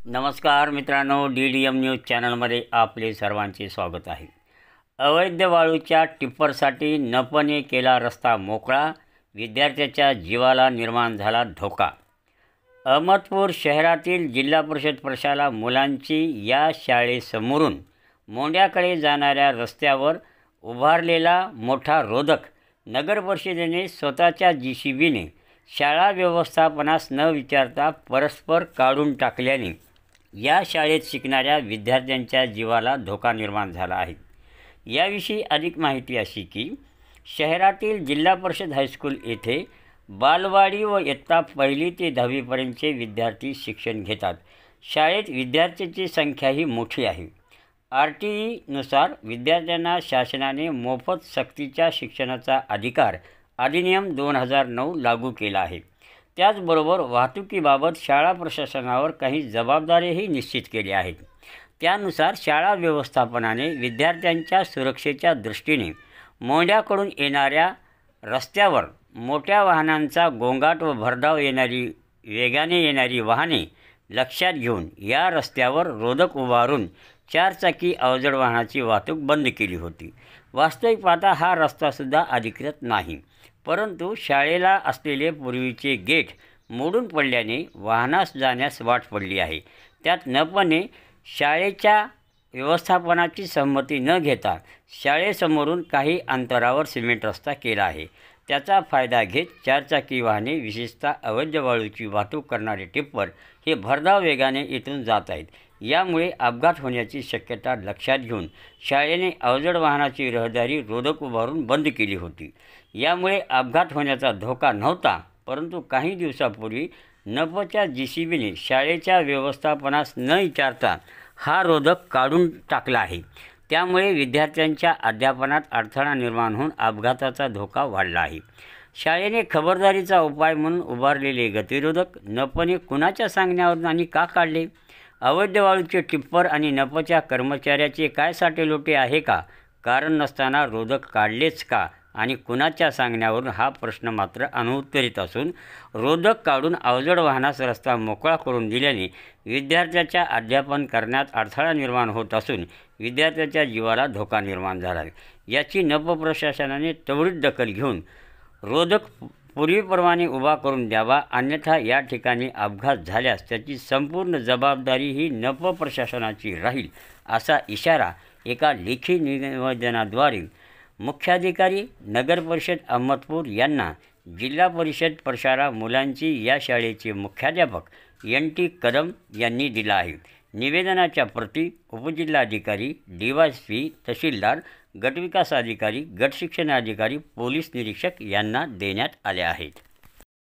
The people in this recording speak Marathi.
नमस्कार मित्रांनो, DDM न्यूज चॅनलमध्ये आपले सर्वांचे स्वागत आहे। अवैध वाळूच्या टिप्परसाठी नपने केला रस्ता मोकळा, विद्यार्थ्याच्या जीवाला निर्माण झाला धोका। अहमदपूर शहरातील जिल्हा परिषद प्रशाला मुलांची या शाळेसमोरून मोंड्याकडे जाणाऱ्या रस्त्यावर उभारलेला मोठा रोधक नगर परिषदेने स्वतःच्या JCBने शाळा व्यवस्थापनास न विचारता परस्पर काढून टाकल्याने या शाळेत शिकणाऱ्या विद्यार्थ्यांच्या जीवाला धोका निर्माण झाला आहे। याविषयी अधिक माहिती अशी की शहरातील जिल्हा परिषद हायस्कूल येथे बालवाडी व इयत्ता 1ली ते 10वी पर्यंतचे विद्यार्थी शिक्षण घेतात। शाळेत विद्यार्थ्यांची संख्याही मोठी आहे। RTE नुसार विद्यार्थ्यांना शासनाने मोफत सक्तीच्या शिक्षणाचा अधिकार अधिनियम 2009 लागू केला आहे। त्याचबरोबर वाहतुकीबाबत शाळा प्रशासनावर काही जबाबदारीही निश्चित केल्या आहेत। त्यानुसार शाळा व्यवस्थापनाने विद्यार्थ्यांच्या सुरक्षेच्या दृष्टीने मोंड्याकडून येणाऱ्या रस्त्यावर मोठ्या वाहनांचा गोंगाट व भरधाव वेगाने येणारी वाहने लक्षात घेऊन या रस्त्यावर रोधक उभारून 4 चाकी अवजड वाहनाची वाहतूक बंद केली होती। वास्तविक पाहता हा रस्तासुद्धा अधिकृत नाही, परंतु शाळेला असलेले पूर्वीचे गेट मोडून पडल्याने वाहनास जाण्यास वाट पडली आहे। त्यात नपने शाळेच्या व्यवस्थापनाची संमती न घेता शाळेसमोरून काही अंतरावर सिमेंट रस्ता केला आहे। त्याचा फायदा घेत 4 चाकी वाहने, विशेषतः अवैध वाळूची वाहतूक करणारे टिप्पर हे भरधाव वेगाने इथून जात आहेत। यामुळे अपघात होण्याची शक्यता लक्षात घेऊन शाळेने अवजड वाहनाची रहदारी रोधक उभारून बंद केली होती। यामुळे अपघात होण्याचा धोका नव्हता, परंतु काही दिवसापूर्वी नपच्या JCBने शाळेच्या व्यवस्थापनास न विचारता हा रोधक काढून टाकला आहे। त्यामुळे विद्यार्थ्यांच्या अध्यापनात अडथळा निर्माण होऊन अपघाताचा धोका वाढला आहे। शाळेने खबरदारीचा उपाय म्हणून उभारलेले गतिरोधक नपने कुणाच्या सांगण्यावरून आणि का काढले? अवैध वाळूचे टिप्पर आणि नपच्या कर्मचाऱ्याचे काय साटेलोटे आहे का? कारण नसताना रोधक काढलेच का आणि कुणाच्या सांगण्यावरून हा प्रश्न मात्र अनुत्तरित असून रोधक काढून अवजड वाहनास रस्ता मोकळा करून दिल्याने विद्यार्थ्याच्या अध्यापन करण्यात अडथळा निर्माण होत असून विद्यार्थ्याच्या जीवाला धोका निर्माण झाला आहे। याची नप प्रशासनाने त्वरित दखल घेऊन रोधक पूर्वीप्रमाणे उभा करून द्यावा, अन्यथा या ठिकाणी अपघात झाल्यास त्याची संपूर्ण जबाबदारी ही नप प्रशासनाची राहील, असा इशारा एका लेखी निवेदनाद्वारे मुख्याधिकारी नगर परिषद अहमदपूर यांना जिल्हा परिषद प्रशाला मुलांची या शाळेचे मुख्याध्यापक NT कदम यांनी दिला आहे। निवेदनाच्या प्रती उपजिल्हाधिकारी, DYSP, तहसीलदार, गटविकास अधिकारी, गट शिक्षण अधिकारी, पोलीस निरीक्षक यांना देण्यात आल्या आहेत।